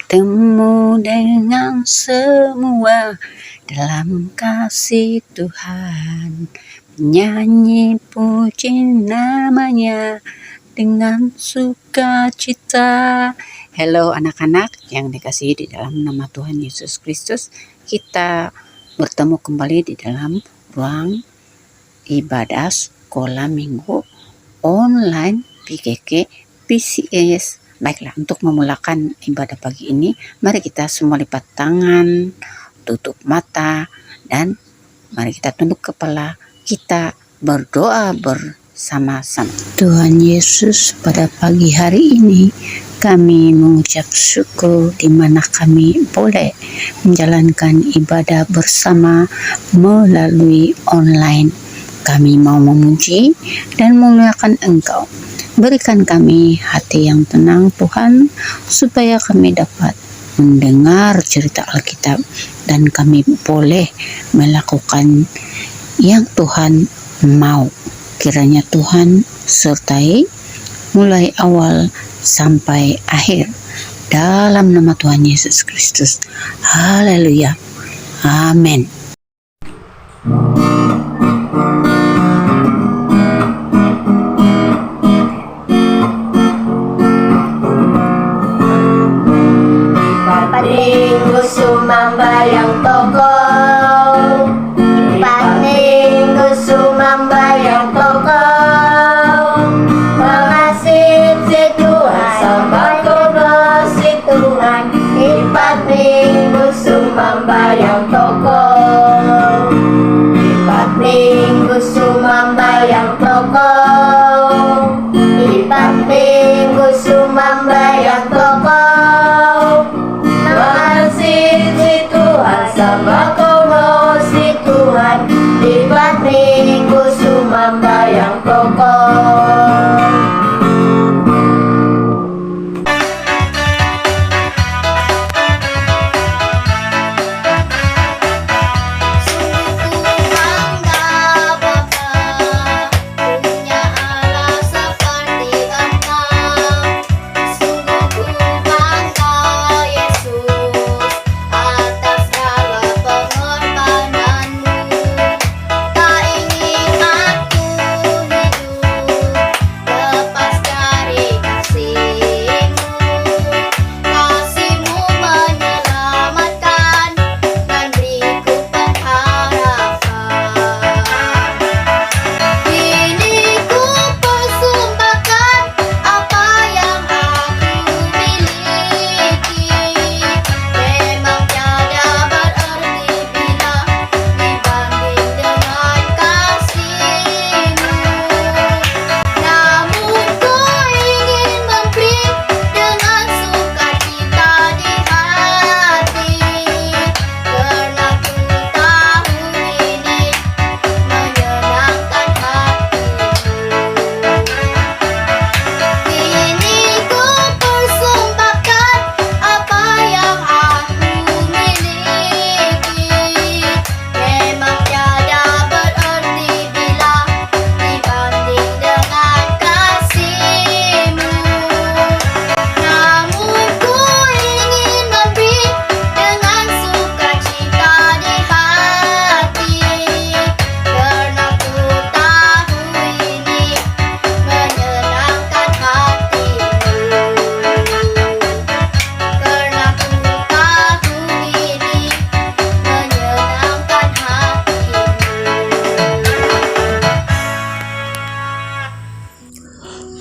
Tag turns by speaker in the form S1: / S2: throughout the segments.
S1: bertemu dengan semua dalam kasih Tuhan, menyanyi puji namanya dengan sukacita. Halo anak-anak yang dikasihi di dalam nama Tuhan Yesus Kristus, kita bertemu kembali di dalam ruang ibadah sekolah minggu online PKK PCS. Baiklah, untuk memulakan ibadah pagi ini, mari kita semua lipat tangan, tutup mata, dan mari kita tunduk kepala, kita berdoa bersama-sama. Tuhan Yesus, pada pagi hari ini kami mengucap syukur di mana kami boleh menjalankan ibadah bersama melalui online. Kami mau memuji dan memuliakan Engkau. Berikan kami hati yang tenang Tuhan, supaya kami dapat mendengar cerita Alkitab dan kami boleh melakukan yang Tuhan mau. Kiranya Tuhan sertai mulai awal sampai akhir. Dalam nama Tuhan Yesus Kristus. Haleluya. Amin.
S2: Minggu sumambayang toko, minggu sumambayang toko, mengasih si Tuhan sembah kono si Tuhan. Minggu sumambayang toko, minggu sumambayang toko, minggu sumambayang toko. Sama kono si Tuhan, lipat minggu sumambayang toko.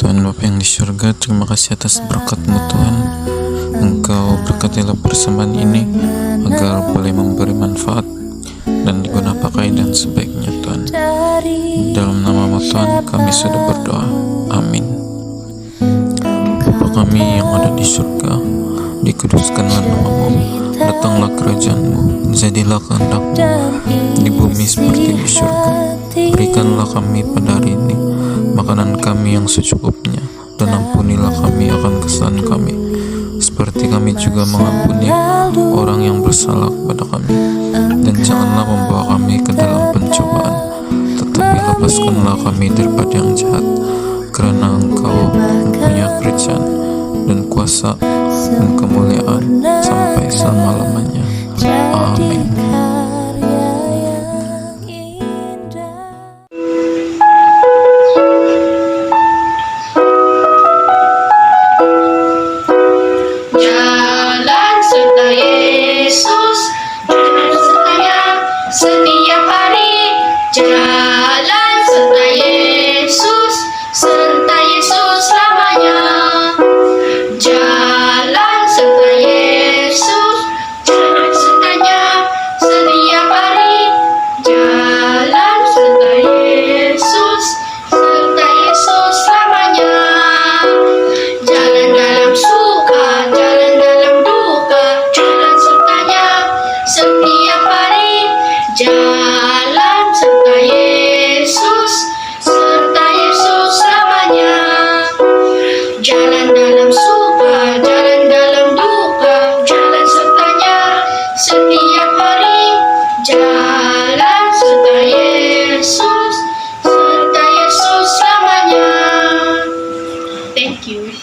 S3: Tuhan Bapa yang di surga, terima kasih atas berkat-Mu Tuhan. Engkau berkatilah persembahan ini agar boleh memberi manfaat dan diguna pakai dan sebaiknya Tuhan. Dalam nama-Mu Tuhan kami sudah berdoa. Amin. Bapa kami yang ada di surga, dikuduskanlah nama-Mu, datanglah kerajaan-Mu, jadilah kehendak-Mu di bumi seperti di surga. Berikanlah kami pada hari ini makanan kami yang secukupnya, dan ampunilah kami akan kesalahan kami, seperti kami juga mengampuni orang yang bersalah kepada kami. Dan janganlah membawa kami ke dalam pencobaan, tetapi lepaskanlah kami daripada yang jahat, karena Engkau mempunyai kerajaan dan kuasa dan kemuliaan sampai selama-lamanya. Amin.
S4: Jalan serta Yesus, jalan sertanya setiap hari. Jalan serta Yesus, serta Yesus selamanya. Jalan serta Yesus, jalan sertanya setiap hari. Jalan serta Yesus, serta Yesus selamanya. Jalan dalam suka, jalan dalam duka, jalan sertanya setiap hari. Jalan serta Yesus, serta Yesus selamanya. Jalan dalam suka, jalan dalam duka, jalan sertanya setiap hari. Jalan serta Yesus, serta Yesus selamanya. Thank you.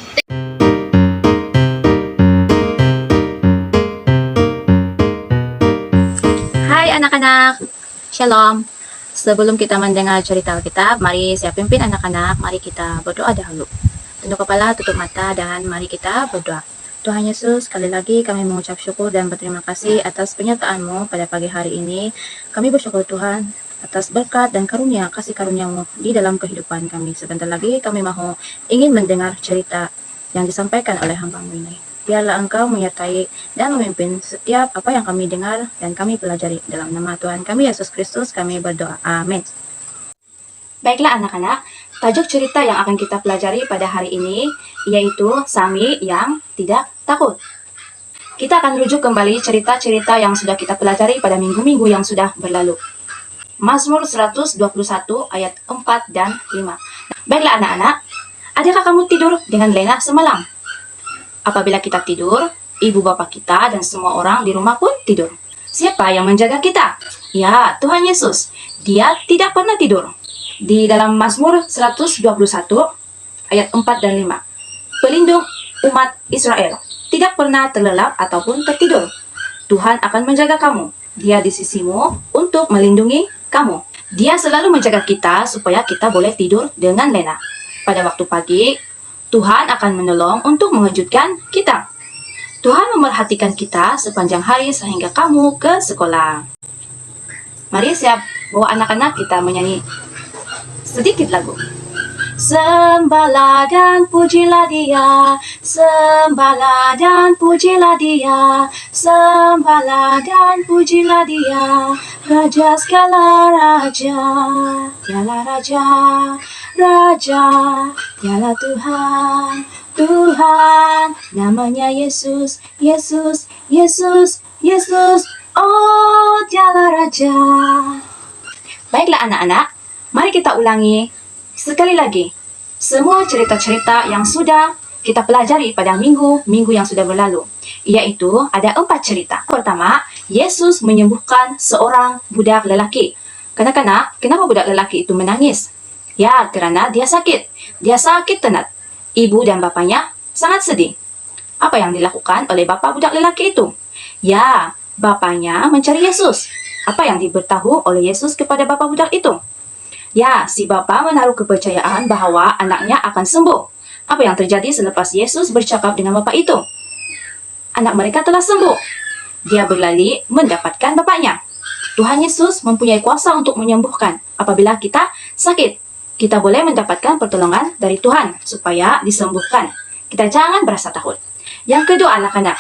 S1: Hai anak-anak, Shalom. Sebelum kita mendengar cerita Alkitab, mari saya pimpin anak-anak, mari kita berdoa dahulu. Tunduk kepala, tutup mata, dan mari kita berdoa. Tuhan Yesus, sekali lagi kami mengucap syukur dan berterima kasih atas penyertaan-Mu pada pagi hari ini. Kami bersyukur Tuhan atas berkat dan karunia, kasih karunia-Mu di dalam kehidupan kami. Sebentar lagi kami ingin mendengar cerita yang disampaikan oleh hamba-Mu ini. Biarlah Engkau menyertai dan memimpin setiap apa yang kami dengar dan kami pelajari. Dalam nama Tuhan kami Yesus Kristus kami berdoa. Amin. Baiklah anak-anak, tajuk cerita yang akan kita pelajari pada hari ini yaitu Sami yang tidak takut. Kita akan rujuk kembali cerita-cerita yang sudah kita pelajari pada minggu-minggu yang sudah berlalu. Mazmur 121 ayat 4 dan 5. Baiklah anak-anak, adakah kamu tidur dengan lena semalam? Apabila kita tidur, ibu bapak kita dan semua orang di rumah pun tidur. Siapa yang menjaga kita? Ya, Tuhan Yesus. Dia tidak pernah tidur. Di dalam Mazmur 121 ayat 4 dan 5. Pelindung umat Israel tidak pernah terlelap ataupun tertidur. Tuhan akan menjaga kamu. Dia di sisimu untuk melindungi kamu. Dia selalu menjaga kita supaya kita boleh tidur dengan lena. Pada waktu pagi, Tuhan akan menolong untuk mengejutkan kita. Tuhan memerhatikan kita sepanjang hari sehingga kamu ke sekolah. Mari siap bawa anak-anak kita menyanyi sedikit lagu. Sembahlah dan pujilah Dia, sembahlah dan pujilah Dia, sembahlah dan pujilah Dia, Raja segala raja, Dialah Raja, Raja, Dialah Tuhan, Tuhan, namanya Yesus, Yesus, Yesus, Yesus, oh Dialah Raja. Baiklah anak-anak, mari kita ulangi sekali lagi semua cerita-cerita yang sudah kita pelajari pada minggu-minggu yang sudah berlalu. Yaitu ada 4 cerita. Pertama, Yesus menyembuhkan seorang budak lelaki. Kanak-kanak, kenapa budak lelaki itu menangis? Ya, kerana dia sakit. Dia sakit tenat. Ibu dan bapaknya sangat sedih. Apa yang dilakukan oleh bapak budak lelaki itu? Ya, bapaknya mencari Yesus. Apa yang diberitahu oleh Yesus kepada bapak budak itu? Ya, si bapa menaruh kepercayaan bahwa anaknya akan sembuh. Apa yang terjadi selepas Yesus bercakap dengan bapa itu? Anak mereka telah sembuh. Dia berlari mendapatkan bapaknya. Tuhan Yesus mempunyai kuasa untuk menyembuhkan. Apabila kita sakit, kita boleh mendapatkan pertolongan dari Tuhan supaya disembuhkan. Kita jangan berasa takut. Yang kedua anak-anak,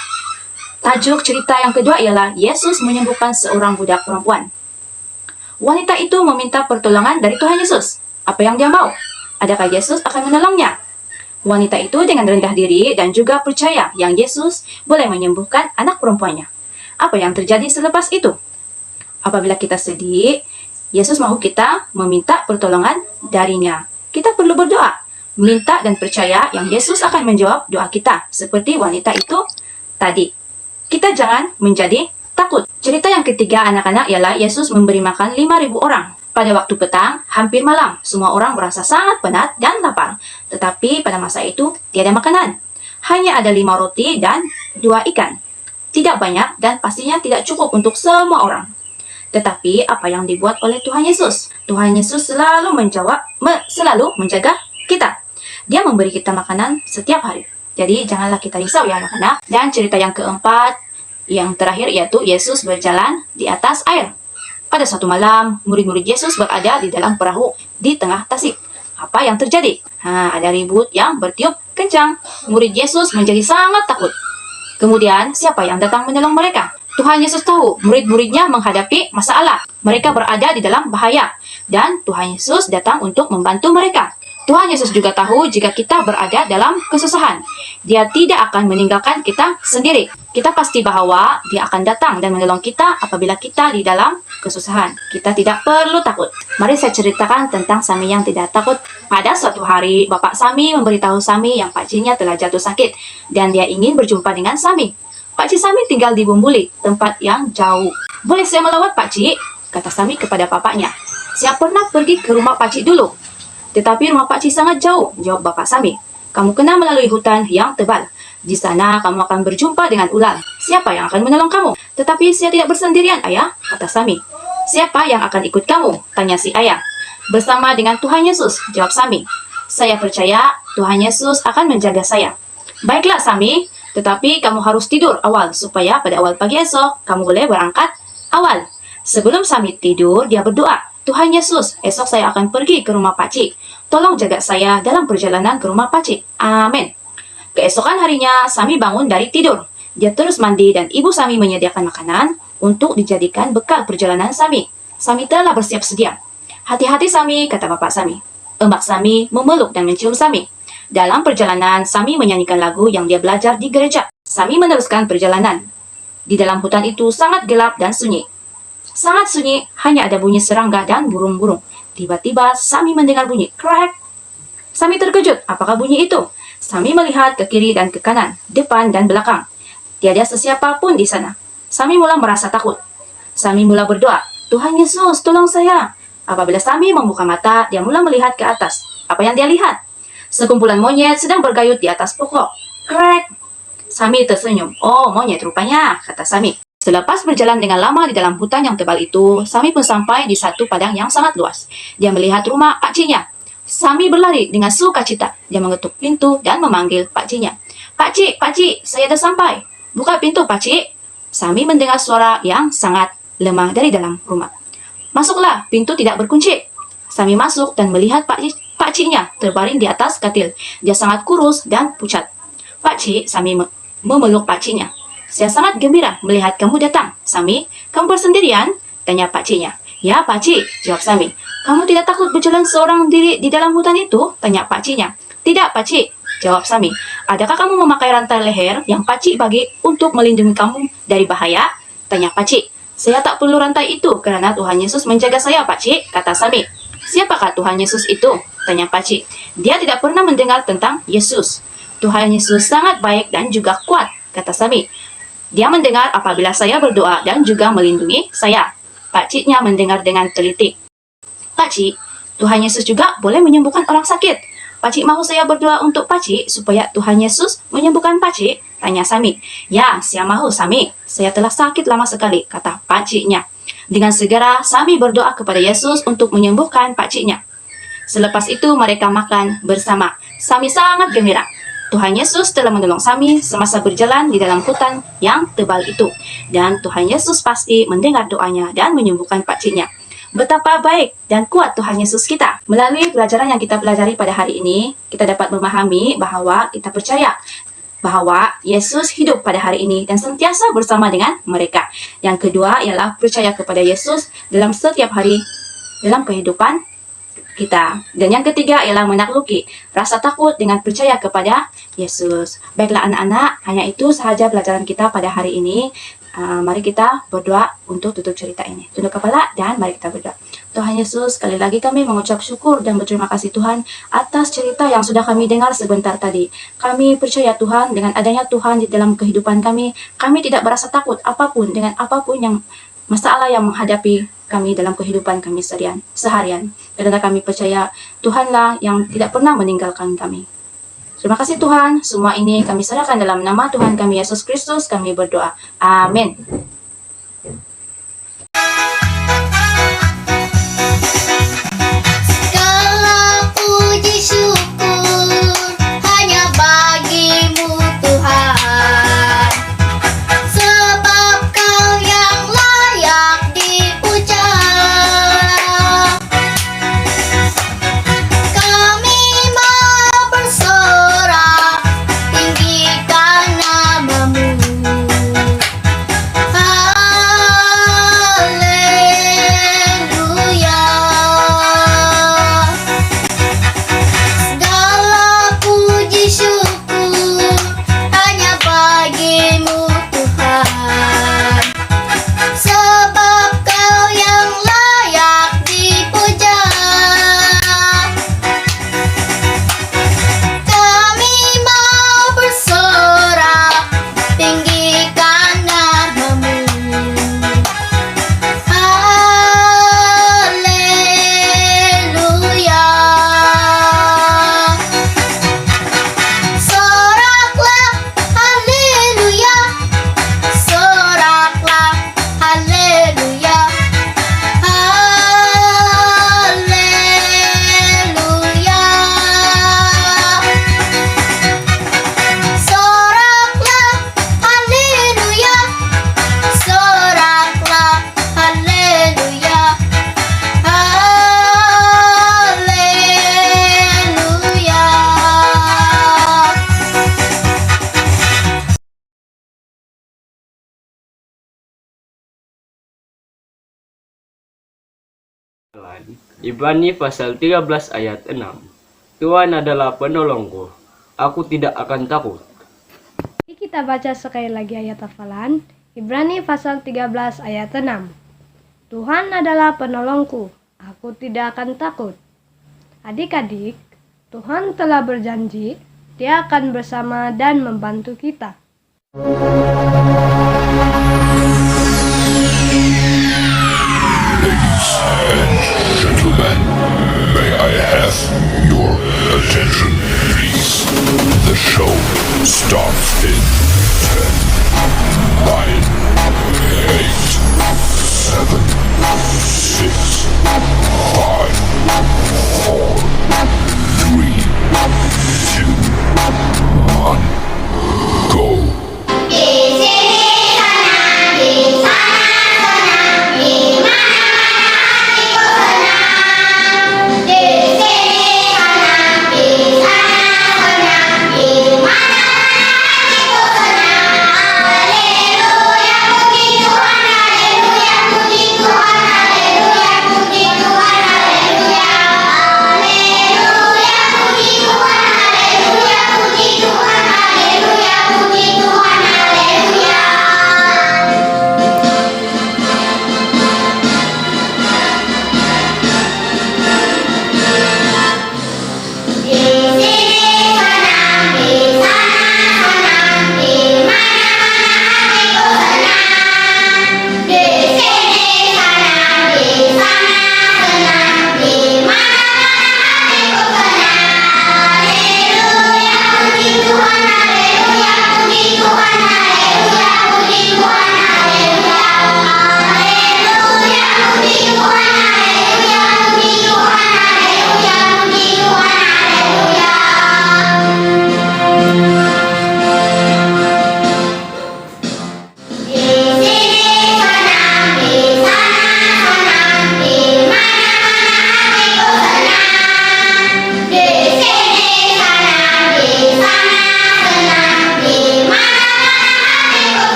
S1: tajuk cerita yang kedua ialah Yesus menyembuhkan seorang budak perempuan. Wanita itu meminta pertolongan dari Tuhan Yesus. Apa yang dia mau? Adakah Yesus akan menolongnya? Wanita itu dengan rendah diri dan juga percaya yang Yesus boleh menyembuhkan anak perempuannya. Apa yang terjadi selepas itu? Apabila kita sedih, Yesus mahu kita meminta pertolongan darinya. Kita perlu berdoa, minta dan percaya yang Yesus akan menjawab doa kita, seperti wanita itu tadi. Kita jangan menjadi takut. Cerita yang ketiga anak-anak ialah Yesus memberi makan 5.000 orang. Pada waktu petang, hampir malam, semua orang merasa sangat penat dan lapar. Tetapi pada masa itu, tiada makanan. Hanya ada 5 roti dan 2 ikan. Tidak banyak dan pastinya tidak cukup untuk semua orang. Tetapi apa yang dibuat oleh Tuhan Yesus? Tuhan Yesus selalu selalu menjaga kita. Dia memberi kita makanan setiap hari. Jadi janganlah kita risau ya anak-anak. Dan cerita yang keempat, yang terakhir yaitu Yesus berjalan di atas air. Pada suatu malam, murid-murid Yesus berada di dalam perahu di tengah tasik. Apa yang terjadi? Ada ribut yang bertiup kencang. Murid Yesus menjadi sangat takut. Kemudian, siapa yang datang menolong mereka? Tuhan Yesus tahu murid-muridnya menghadapi masalah. Mereka berada di dalam bahaya. Dan Tuhan Yesus datang untuk membantu mereka. Tuhan Yesus juga tahu jika kita berada dalam kesusahan. Dia tidak akan meninggalkan kita sendiri. Kita pasti bahwa Dia akan datang dan menolong kita apabila kita di dalam kesusahan. Kita tidak perlu takut. Mari saya ceritakan tentang Sami yang tidak takut. Pada suatu hari, Bapak Sami memberitahu Sami yang pakciknya telah jatuh sakit dan dia ingin berjumpa dengan Sami. Pakcik Sami tinggal di Bumbuli, tempat yang jauh. Boleh saya melawat pakcik? Kata Sami kepada bapaknya. Saya pernah pergi ke rumah pakcik dulu. Tetapi rumah pakcik sangat jauh, jawab Bapak Sami. Kamu kena melalui hutan yang tebal. Di sana kamu akan berjumpa dengan ular. Siapa yang akan menolong kamu? Tetapi saya tidak bersendirian, ayah, kata Sami. Siapa yang akan ikut kamu? Tanya si ayah. Bersama dengan Tuhan Yesus, jawab Sami. Saya percaya Tuhan Yesus akan menjaga saya. Baiklah Sami, tetapi kamu harus tidur awal supaya pada awal pagi esok kamu boleh berangkat awal. Sebelum Sami tidur, dia berdoa. Tuhan Yesus, esok saya akan pergi ke rumah pakcik. Tolong jaga saya dalam perjalanan ke rumah pakcik. Amin. Keesokan harinya, Sami bangun dari tidur. Dia terus mandi dan ibu Sami menyediakan makanan untuk dijadikan bekal perjalanan Sami. Sami telah bersiap sedia. Hati-hati Sami, kata bapak Sami. Emak Sami memeluk dan mencium Sami. Dalam perjalanan, Sami menyanyikan lagu yang dia belajar di gereja. Sami meneruskan perjalanan. Di dalam hutan itu sangat gelap dan sunyi. Sangat sunyi, hanya ada bunyi serangga dan burung-burung. Tiba-tiba, Sami mendengar bunyi crack. Sami terkejut, apakah bunyi itu? Sami melihat ke kiri dan ke kanan, depan dan belakang. Tiada sesiapa pun di sana. Sami mula merasa takut. Sami mula berdoa, Tuhan Yesus, tolong saya. Apabila Sami membuka mata, dia mula melihat ke atas. Apa yang dia lihat? Sekumpulan monyet sedang bergayut di atas pokok. Crack. Sami tersenyum. Oh, monyet rupanya, kata Sami. Selepas berjalan dengan lama di dalam hutan yang tebal itu, Sami pun sampai di satu padang yang sangat luas. Dia melihat rumah pakciknya. Sami berlari dengan sukacita. Dia mengetuk pintu dan memanggil pakciknya. Pakcik, pakcik, saya dah sampai. Buka pintu, pakcik. Sami mendengar suara yang sangat lemah dari dalam rumah. Masuklah, pintu tidak berkunci. Sami masuk dan melihat pakciknya terbaring di atas katil. Dia sangat kurus dan pucat. Pakcik, Sami memeluk pakciknya. Saya sangat gembira melihat kamu datang. Sami, kamu bersendirian? Tanya pakciknya. Ya, pakcik, jawab Sami. Kamu tidak takut berjalan seorang diri di dalam hutan itu? Tanya pakciknya. Tidak, pakcik, jawab Sami. Adakah kamu memakai rantai leher yang pakcik bagi untuk melindungi kamu dari bahaya? Tanya pakcik. Saya tak perlu rantai itu kerana Tuhan Yesus menjaga saya, pakcik, kata Sami. Siapakah Tuhan Yesus itu? Tanya pakcik. Dia tidak pernah mendengar tentang Yesus. Tuhan Yesus sangat baik dan juga kuat, kata Sami. Dia mendengar apabila saya berdoa dan juga melindungi saya. Pakciknya mendengar dengan teliti. Pakcik, Tuhan Yesus juga boleh menyembuhkan orang sakit. Pakcik mahu saya berdoa untuk pakcik supaya Tuhan Yesus menyembuhkan pakcik? Tanya Sami. Ya, saya mahu Sami. Saya telah sakit lama sekali, kata pakciknya. Dengan segera, Sami berdoa kepada Yesus untuk menyembuhkan pakciknya. Selepas itu, mereka makan bersama. Sami sangat gembira. Tuhan Yesus telah menolong Sami semasa berjalan di dalam hutan yang tebal itu. Dan Tuhan Yesus pasti mendengar doanya dan menyembuhkan pakciknya. Betapa baik dan kuat Tuhan Yesus kita. Melalui pelajaran yang kita pelajari pada hari ini, kita dapat memahami bahwa kita percaya bahwa Yesus hidup pada hari ini dan sentiasa bersama dengan mereka. Yang kedua ialah percaya kepada Yesus dalam setiap hari dalam kehidupan kita. Dan yang ketiga ialah menakluki rasa takut dengan percaya kepada Yesus. Baiklah anak-anak, hanya itu sahaja pelajaran kita pada hari ini. Mari kita berdoa untuk tutup cerita ini. Tunduk kepala dan mari kita berdoa. Tuhan Yesus, sekali lagi kami mengucap syukur dan berterima kasih Tuhan atas cerita yang sudah kami dengar sebentar tadi. Kami percaya Tuhan, dengan adanya Tuhan di dalam kehidupan kami tidak berasa takut apapun dengan apapun yang masalah yang menghadapi kami dalam kehidupan kami seharian. Karena kami percaya Tuhanlah yang tidak pernah meninggalkan kami. Terima kasih Tuhan, semua ini kami serahkan dalam nama Tuhan kami Yesus Kristus, kami berdoa. Amin.
S2: Segala puji syukur hanya bagimu Tuhan, sebab Kau yang layak dipuja. Kami mau bersorak tinggikan namamu. Haleluya. Segala puji syukur hanya bagimu Tuhan, sebab Kau yang layak dipuja. Kami mau bersorak tinggikan namamu. Haleluya. Soraklah haleluya, soraklah haleluya, haleluya. Soraklah haleluya, soraklah haleluya, haleluya.
S5: Ibrani pasal 13 ayat 6. Tuhan adalah penolongku, aku tidak akan takut.
S6: Mari kita baca sekali lagi ayat hafalan. Ibrani pasal 13 ayat 6. Tuhan adalah penolongku, aku tidak akan takut. Adik-adik, Tuhan telah berjanji, Dia akan bersama dan membantu kita.
S7: Gentlemen, may I have your attention, please? The show starts in 10, 9, 8, 7, 6, 5, 4, 3, 2, 1, go!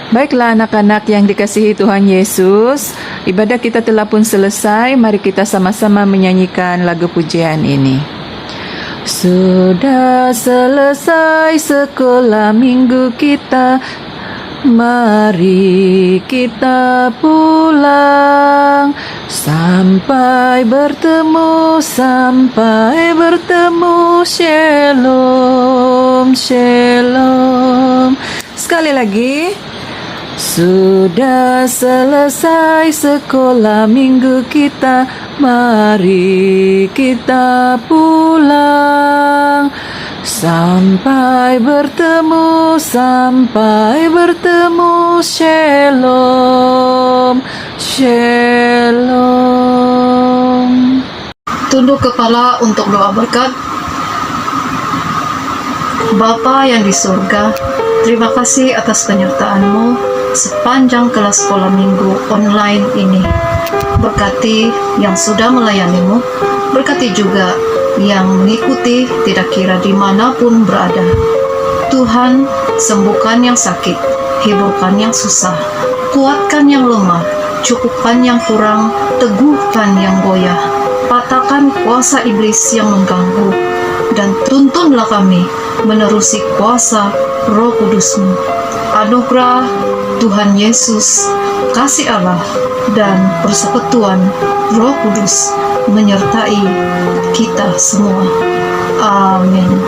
S8: Baiklah anak-anak yang dikasihi Tuhan Yesus, ibadah kita telah pun selesai. Mari kita sama-sama menyanyikan lagu pujian ini. Sudah selesai sekolah minggu kita, mari kita pulang. Sampai bertemu, shalom, shalom. Sekali lagi. Sudah selesai sekolah minggu kita, mari kita pulang. Sampai bertemu, shalom, shalom.
S9: Tunduk kepala untuk doa berkat. Bapa yang di surga, terima kasih atas penyertaan-Mu sepanjang kelas sekolah minggu online ini. Berkati yang sudah melayani-Mu, berkati juga yang mengikuti tidak kira dimanapun berada. Tuhan, sembuhkan yang sakit, hiburkan yang susah, kuatkan yang lemah, cukupkan yang kurang, teguhkan yang goyah, patahkan kuasa iblis yang mengganggu, dan tuntunlah kami menerusi kuasa Roh Kudus-Mu. Anugerah Tuhan Yesus, kasih Allah, dan persekutuan Roh Kudus menyertai kita semua. Amin.